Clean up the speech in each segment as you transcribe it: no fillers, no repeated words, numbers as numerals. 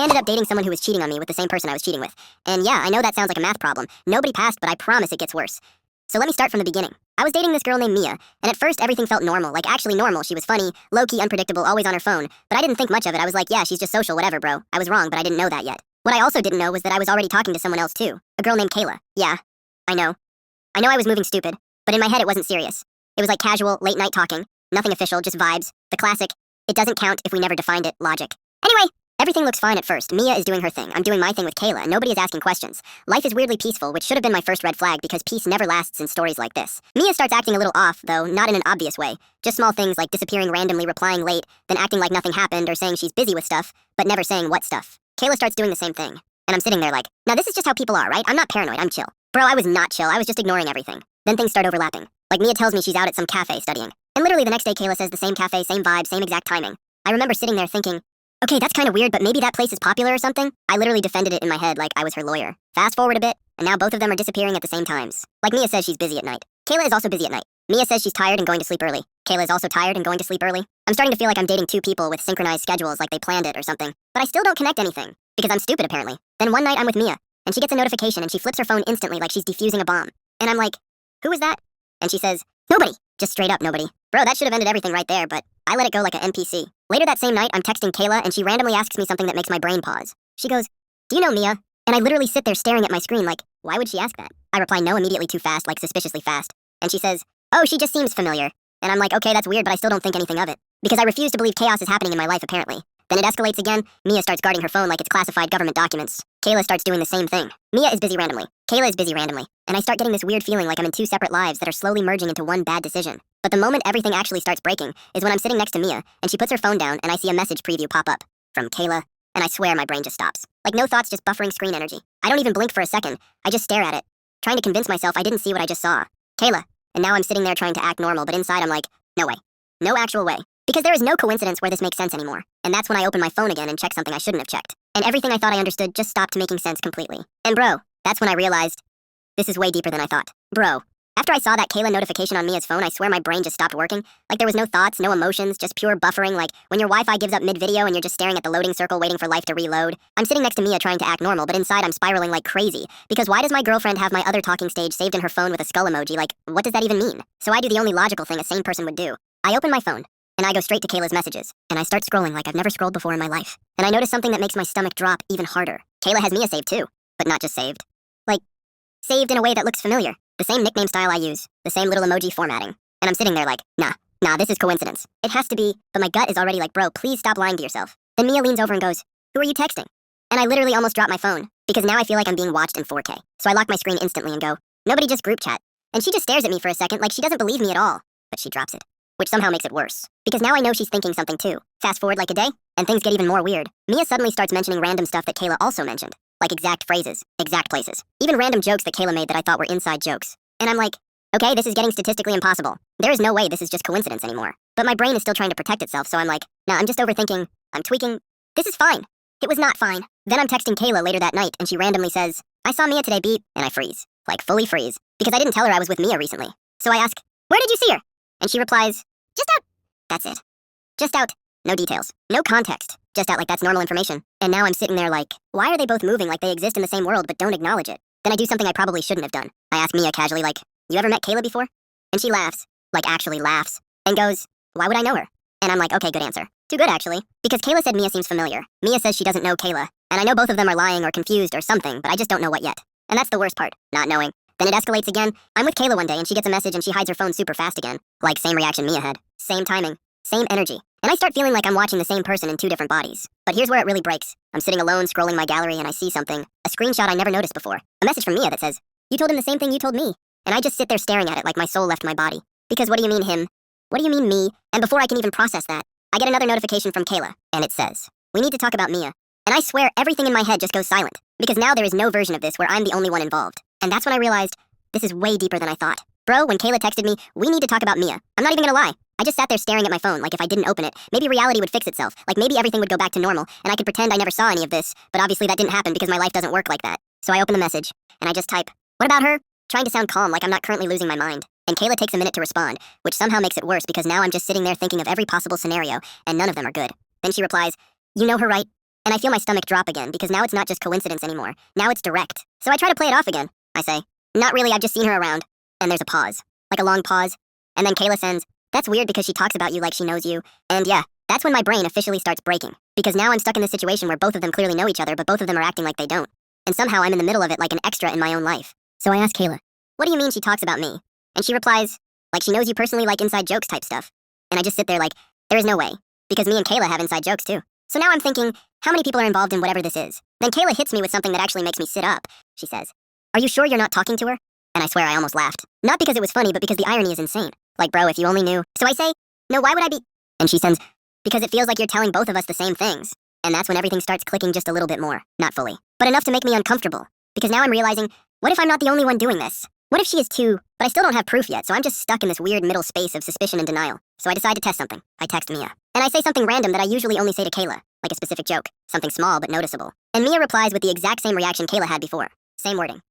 I ended up dating someone who was cheating on me with the same person I was cheating with. And yeah, I know that sounds like a math problem. Nobody passed, but I promise it gets worse. So let me start from the beginning. I was dating this girl named Mia, and at first everything felt normal, like actually normal. She was funny, low-key, unpredictable, always on her phone. But I didn't think much of it. I was like, yeah, she's just social, whatever, bro. I was wrong, but I didn't know that yet. What I also didn't know was that I was already talking to someone else too. A girl named Kayla. Yeah, I know. I know I was moving stupid, but in my head it wasn't serious. It was like casual, late-night talking. Nothing official, just vibes. The classic, it doesn't count if we never defined it, logic. Anyway, everything looks fine at first. Mia is doing her thing. I'm doing my thing with Kayla, and nobody is asking questions. Life is weirdly peaceful, which should have been my first red flag because peace never lasts in stories like this. Mia starts acting a little off, though, not in an obvious way. Just small things like disappearing randomly, replying late, then acting like nothing happened or saying she's busy with stuff, but never saying what stuff. Kayla starts doing the same thing. And I'm sitting there like, now this is just how people are, right? I'm not paranoid, I'm chill. Bro, I was not chill, I was just ignoring everything. Then things start overlapping. Like Mia tells me she's out at some cafe studying. And literally the next day Kayla says the same cafe, same vibe, same exact timing. I remember sitting there thinking, okay, that's kind of weird, but maybe that place is popular or something? I literally defended it in my head like I was her lawyer. Fast forward a bit, and now both of them are disappearing at the same times. Like Mia says she's busy at night. Kayla is also busy at night. Mia says she's tired and going to sleep early. Kayla is also tired and going to sleep early. I'm starting to feel like I'm dating two people with synchronized schedules like they planned it or something. But I still don't connect anything, because I'm stupid apparently. Then one night I'm with Mia, and she gets a notification and she flips her phone instantly like she's defusing a bomb. And I'm like, who was that? And she says, nobody. Just straight up nobody. Bro, that should have ended everything right there, but I let it go like an NPC. Later that same night, I'm texting Kayla, and she randomly asks me something that makes my brain pause. She goes, do you know Mia? And I literally sit there staring at my screen like, why would she ask that? I reply no immediately too fast, like suspiciously fast. And she says, oh, she just seems familiar. And I'm like, okay, that's weird, but I still don't think anything of it. Because I refuse to believe chaos is happening in my life, apparently. Then it escalates again. Mia starts guarding her phone like it's classified government documents. Kayla starts doing the same thing. Mia is busy randomly. Kayla is busy randomly. And I start getting this weird feeling like I'm in two separate lives that are slowly merging into one bad decision. But the moment everything actually starts breaking is when I'm sitting next to Mia, and she puts her phone down, and I see a message preview pop up. From Kayla. And I swear my brain just stops. Like no thoughts, just buffering screen energy. I don't even blink for a second. I just stare at it, trying to convince myself I didn't see what I just saw. Kayla. And now I'm sitting there trying to act normal, but inside I'm like, no way. No actual way. Because there is no coincidence where this makes sense anymore. And that's when I open my phone again and check something I shouldn't have checked. And everything I thought I understood just stopped making sense completely. And bro, that's when I realized, this is way deeper than I thought. Bro, after I saw that Kayla notification on Mia's phone, I swear my brain just stopped working. Like there was no thoughts, no emotions, just pure buffering, like when your Wi-Fi gives up mid-video and you're just staring at the loading circle waiting for life to reload. I'm sitting next to Mia trying to act normal, but inside I'm spiraling like crazy. Because why does my girlfriend have my other talking stage saved in her phone with a skull emoji? Like, what does that even mean? So I do the only logical thing a sane person would do. I open my phone, and I go straight to Kayla's messages, and I start scrolling like I've never scrolled before in my life. And I notice something that makes my stomach drop even harder. Kayla has Mia saved too, but not just saved. Like, saved in a way that looks familiar. The same nickname style I use, the same little emoji formatting. And I'm sitting there like, nah, this is coincidence. It has to be, but my gut is already like, bro, please stop lying to yourself. Then Mia leans over and goes, who are you texting? And I literally almost drop my phone, because now I feel like I'm being watched in 4K. So I lock my screen instantly and go, nobody, just group chat. And she just stares at me for a second like she doesn't believe me at all. But she drops it, which somehow makes it worse. Because now I know she's thinking something too. Fast forward like a day, and things get even more weird. Mia suddenly starts mentioning random stuff that Kayla also mentioned. Like exact phrases, exact places. Even random jokes that Kayla made that I thought were inside jokes. And I'm like, okay, this is getting statistically impossible. There is no way this is just coincidence anymore. But my brain is still trying to protect itself, so I'm like, nah, I'm just overthinking. I'm tweaking. This is fine. It was not fine. Then I'm texting Kayla later that night, and she randomly says, I saw Mia today, beep, and I freeze. Like, fully freeze. Because I didn't tell her I was with Mia recently. So I ask, where did you see her? And she replies, just out. That's it. Just out. No details. No context. Just out like that's normal information. And now I'm sitting there like, why are they both moving like they exist in the same world but don't acknowledge it? Then I do something I probably shouldn't have done. I ask Mia casually like, you ever met Kayla before? And she laughs, like actually laughs, and goes, why would I know her? And I'm like, okay, good answer. Too good, actually. Because Kayla said Mia seems familiar. Mia says she doesn't know Kayla. And I know both of them are lying or confused or something, but I just don't know what yet. And that's the worst part, not knowing. Then it escalates again. I'm with Kayla one day and she gets a message and she hides her phone super fast again. Like same reaction Mia had. Same timing. Same energy. And I start feeling like I'm watching the same person in two different bodies. But here's where it really breaks. I'm sitting alone scrolling my gallery and I see something. A screenshot I never noticed before. A message from Mia that says, you told him the same thing you told me. And I just sit there staring at it like my soul left my body. Because what do you mean him? What do you mean me? And before I can even process that, I get another notification from Kayla. And it says, we need to talk about Mia. And I swear everything in my head just goes silent. Because now there is no version of this where I'm the only one involved. And that's when I realized, this is way deeper than I thought. Bro, when Kayla texted me, we need to talk about Mia. I'm not even gonna lie. I just sat there staring at my phone like if I didn't open it, maybe reality would fix itself. Like maybe everything would go back to normal and I could pretend I never saw any of this. But obviously that didn't happen because my life doesn't work like that. So I open the message and I just type, what about her? Trying to sound calm like I'm not currently losing my mind. And Kayla takes a minute to respond, which somehow makes it worse because now I'm just sitting there thinking of every possible scenario and none of them are good. Then she replies, you know her, right? And I feel my stomach drop again because now it's not just coincidence anymore. Now it's direct. So I try to play it off again. I say, not really, I've just seen her around. And there's a pause. Like a long pause. And then Kayla sends, that's weird because she talks about you like she knows you. And yeah, that's when my brain officially starts breaking. Because now I'm stuck in this situation where both of them clearly know each other, but both of them are acting like they don't. And somehow I'm in the middle of it like an extra in my own life. So I ask Kayla, what do you mean she talks about me? And she replies, like she knows you personally, like inside jokes type stuff. And I just sit there like, there is no way. Because me and Kayla have inside jokes too. So now I'm thinking, how many people are involved in whatever this is? Then Kayla hits me with something that actually makes me sit up. She says, are you sure you're not talking to her? And I swear I almost laughed. Not because it was funny, but because the irony is insane. Like, bro, if you only knew. So I say, no, why would I be? And she sends, because it feels like you're telling both of us the same things. And that's when everything starts clicking just a little bit more. Not fully, but enough to make me uncomfortable. Because now I'm realizing, what if I'm not the only one doing this? What if she is too? But I still don't have proof yet, so I'm just stuck in this weird middle space of suspicion and denial. So I decide to test something. I text Mia. And I say something random that I usually only say to Kayla, like a specific joke, something small but noticeable. And Mia replies with the exact same reaction Kayla had before. Same wording.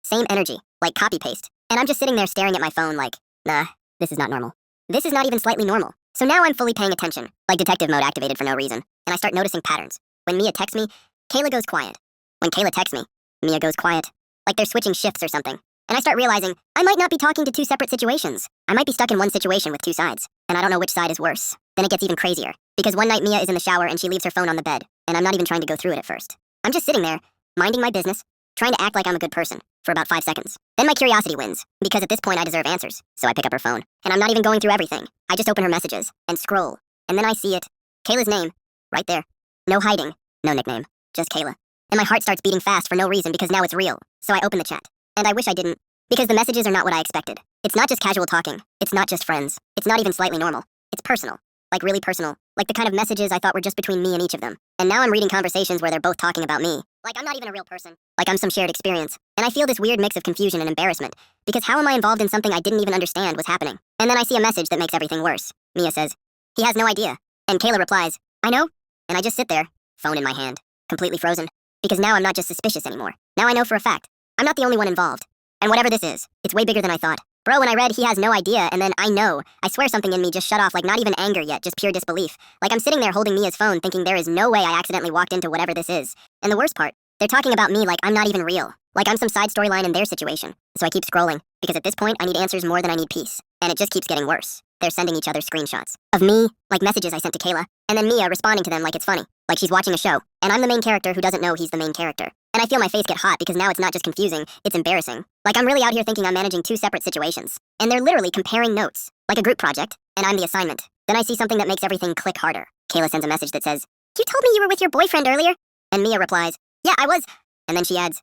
Same energy, like copy-paste. And I'm just sitting there staring at my phone like, nah, this is not normal. This is not even slightly normal. So now I'm fully paying attention, like detective mode activated for no reason. And I start noticing patterns. When Mia texts me, Kayla goes quiet. When Kayla texts me, Mia goes quiet. Like they're switching shifts or something. And I start realizing, I might not be talking to two separate situations. I might be stuck in one situation with two sides. And I don't know which side is worse. Then it gets even crazier. Because one night Mia is in the shower and she leaves her phone on the bed. And I'm not even trying to go through it at first. I'm just sitting there, minding my business, trying to act like I'm a good person, for about 5 seconds. Then my curiosity wins, because at this point I deserve answers. So I pick up her phone. And I'm not even going through everything. I just open her messages, and scroll. And then I see it. Kayla's name. Right there. No hiding. No nickname. Just Kayla. And my heart starts beating fast for no reason because now it's real. So I open the chat. And I wish I didn't. Because the messages are not what I expected. It's not just casual talking. It's not just friends. It's not even slightly normal. It's personal. Like really personal. Like the kind of messages I thought were just between me and each of them. And now I'm reading conversations where they're both talking about me. Like I'm not even a real person. Like I'm some shared experience. And I feel this weird mix of confusion and embarrassment. Because how am I involved in something I didn't even understand was happening? And then I see a message that makes everything worse. Mia says, he has no idea. And Kayla replies, I know. And I just sit there, phone in my hand, completely frozen. Because now I'm not just suspicious anymore. Now I know for a fact. I'm not the only one involved. And whatever this is, it's way bigger than I thought. Bro, when I read he has no idea, and then I know, I swear something in me just shut off, like not even anger yet, just pure disbelief. Like I'm sitting there holding Mia's phone thinking there is no way I accidentally walked into whatever this is. And the worst part, they're talking about me like I'm not even real. Like I'm some side storyline in their situation. So I keep scrolling, because at this point I need answers more than I need peace. And it just keeps getting worse. They're sending each other screenshots of me, like messages I sent to Kayla, and then Mia responding to them like it's funny, like she's watching a show, and I'm the main character who doesn't know he's the main character. And I feel my face get hot because now it's not just confusing, it's embarrassing. Like I'm really out here thinking I'm managing two separate situations. And they're literally comparing notes, like a group project, and I'm the assignment. Then I see something that makes everything click harder. Kayla sends a message that says, you told me you were with your boyfriend earlier? And Mia replies, yeah, I was. And then she adds,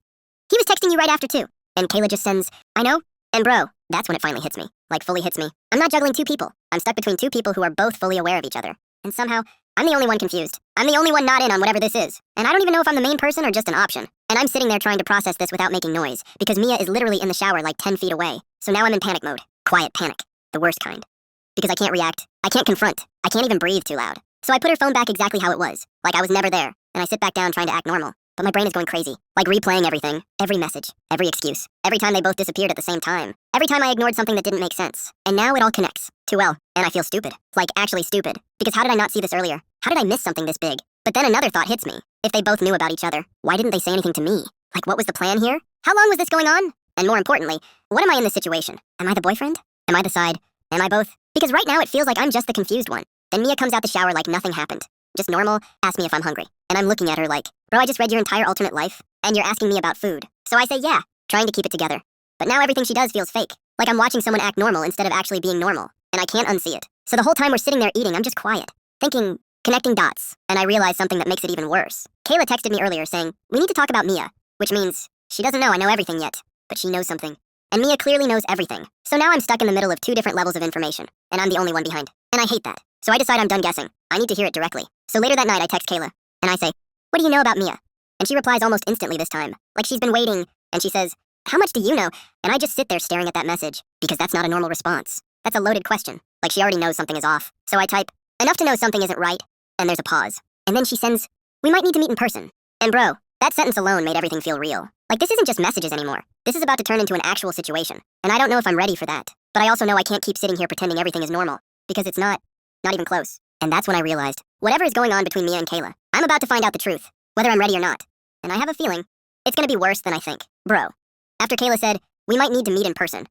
he was texting you right after too. And Kayla just sends, I know. And bro, that's when it finally hits me. Like fully hits me. I'm not juggling two people. I'm stuck between two people who are both fully aware of each other. And somehow, I'm the only one confused. I'm the only one not in on whatever this is. And I don't even know if I'm the main person or just an option. And I'm sitting there trying to process this without making noise, because Mia is literally in the shower like 10 feet away. So now I'm in panic mode. Quiet panic. The worst kind. Because I can't react. I can't confront. I can't even breathe too loud. So I put her phone back exactly how it was. Like I was never there. And I sit back down trying to act normal. But my brain is going crazy. Like replaying everything. Every message. Every excuse. Every time they both disappeared at the same time. Every time I ignored something that didn't make sense. And now it all connects. Too well. And I feel stupid. Like actually stupid. Because how did I not see this earlier? How did I miss something this big? But then another thought hits me. If they both knew about each other, why didn't they say anything to me? Like what was the plan here? How long was this going on? And more importantly, what am I in this situation? Am I the boyfriend? Am I the side? Am I both? Because right now it feels like I'm just the confused one. Then Mia comes out the shower like nothing happened. Just normal, asks me if I'm hungry. And I'm looking at her like, bro, I just read your entire alternate life, and you're asking me about food. So I say yeah, trying to keep it together. But now everything she does feels fake. Like I'm watching someone act normal instead of actually being normal. And I can't unsee it. So the whole time we're sitting there eating, I'm just quiet. Thinking, connecting dots. And I realize something that makes it even worse. Kayla texted me earlier saying, we need to talk about Mia. Which means, she doesn't know I know everything yet. But she knows something. And Mia clearly knows everything. So now I'm stuck in the middle of two different levels of information. And I'm the only one behind. And I hate that. So I decide I'm done guessing. I need to hear it directly. So later that night I text Kayla. And I say, what do you know about Mia? And she replies almost instantly this time. Like she's been waiting. And she says, how much do you know? And I just sit there staring at that message. Because that's not a normal response. That's a loaded question. Like she already knows something is off. So I type, enough to know something isn't right. And there's a pause. And then she sends, we might need to meet in person. And bro, that sentence alone made everything feel real. Like this isn't just messages anymore. This is about to turn into an actual situation. And I don't know if I'm ready for that. But I also know I can't keep sitting here pretending everything is normal. Because it's not even close. And that's when I realized, Whatever is going on between Mia and Kayla, I'm about to find out the truth, whether I'm ready or not. And I have a feeling it's gonna be worse than I think. Bro. After Kayla said, we might need to meet in person,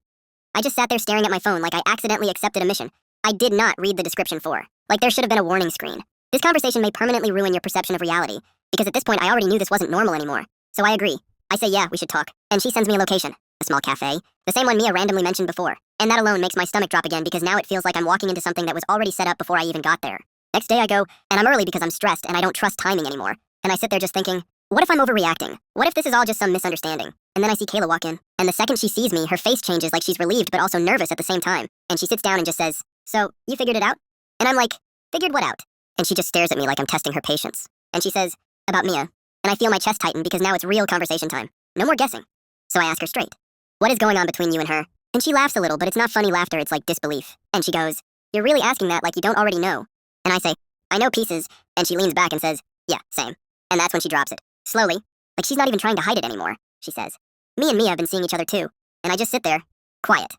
I just sat there staring at my phone like I accidentally accepted a mission I did not read the description for. Like there should have been a warning screen. This conversation may permanently ruin your perception of reality, because at this point I already knew this wasn't normal anymore. So I agree. I say yeah, we should talk. And she sends me a location. A small cafe. The same one Mia randomly mentioned before. And that alone makes my stomach drop again because now it feels like I'm walking into something that was already set up before I even got there. Next day I go, and I'm early because I'm stressed and I don't trust timing anymore. And I sit there just thinking, what if I'm overreacting? What if this is all just some misunderstanding? And then I see Kayla walk in, and the second she sees me, her face changes like she's relieved but also nervous at the same time. And she sits down and just says, so, you figured it out? And I'm like, figured what out? And she just stares at me like I'm testing her patience. And she says, about Mia. And I feel my chest tighten because now it's real conversation time. No more guessing. So I ask her straight, what is going on between you and her? And she laughs a little, but it's not funny laughter, it's like disbelief. And she goes, you're really asking that like you don't already know. And I say, I know pieces. And she leans back and says, yeah, same. And that's when she drops it. Slowly, like she's not even trying to hide it anymore, she says. Me and Mia have been seeing each other too. And I just sit there, quiet.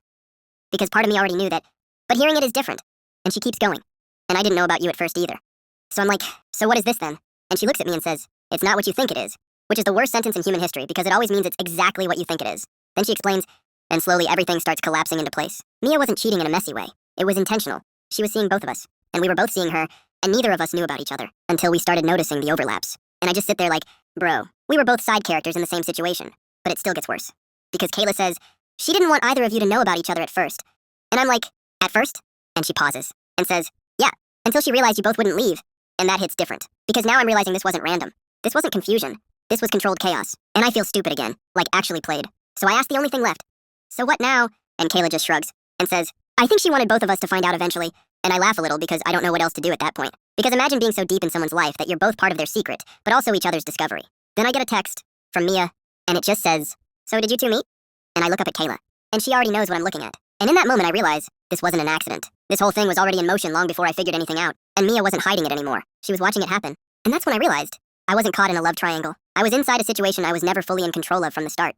Because part of me already knew that, but hearing it is different. And she keeps going. And I didn't know about you at first either. So I'm like, so what is this then? And she looks at me and says, it's not what you think it is. Which is the worst sentence in human history because it always means it's exactly what you think it is. Then she explains, and slowly everything starts collapsing into place. Mia wasn't cheating in a messy way. It was intentional. She was seeing both of us. And we were both seeing her, and neither of us knew about each other until we started noticing the overlaps. And I just sit there like, bro, we were both side characters in the same situation. But it still gets worse. Because Kayla says, she didn't want either of you to know about each other at first. And I'm like, at first? And she pauses and says, yeah, until she realized you both wouldn't leave. And that hits different. Because now I'm realizing this wasn't random. This wasn't confusion. This was controlled chaos. And I feel stupid again, like actually played. So I ask the only thing left. So what now? And Kayla just shrugs and says, I think she wanted both of us to find out eventually. And I laugh a little because I don't know what else to do at that point. Because imagine being so deep in someone's life that you're both part of their secret, but also each other's discovery. Then I get a text from Mia, and it just says, so did you two meet? And I look up at Kayla, and she already knows what I'm looking at. And in that moment I realize this wasn't an accident. This whole thing was already in motion long before I figured anything out. And Mia wasn't hiding it anymore. She was watching it happen. And that's when I realized I wasn't caught in a love triangle. I was inside a situation I was never fully in control of from the start.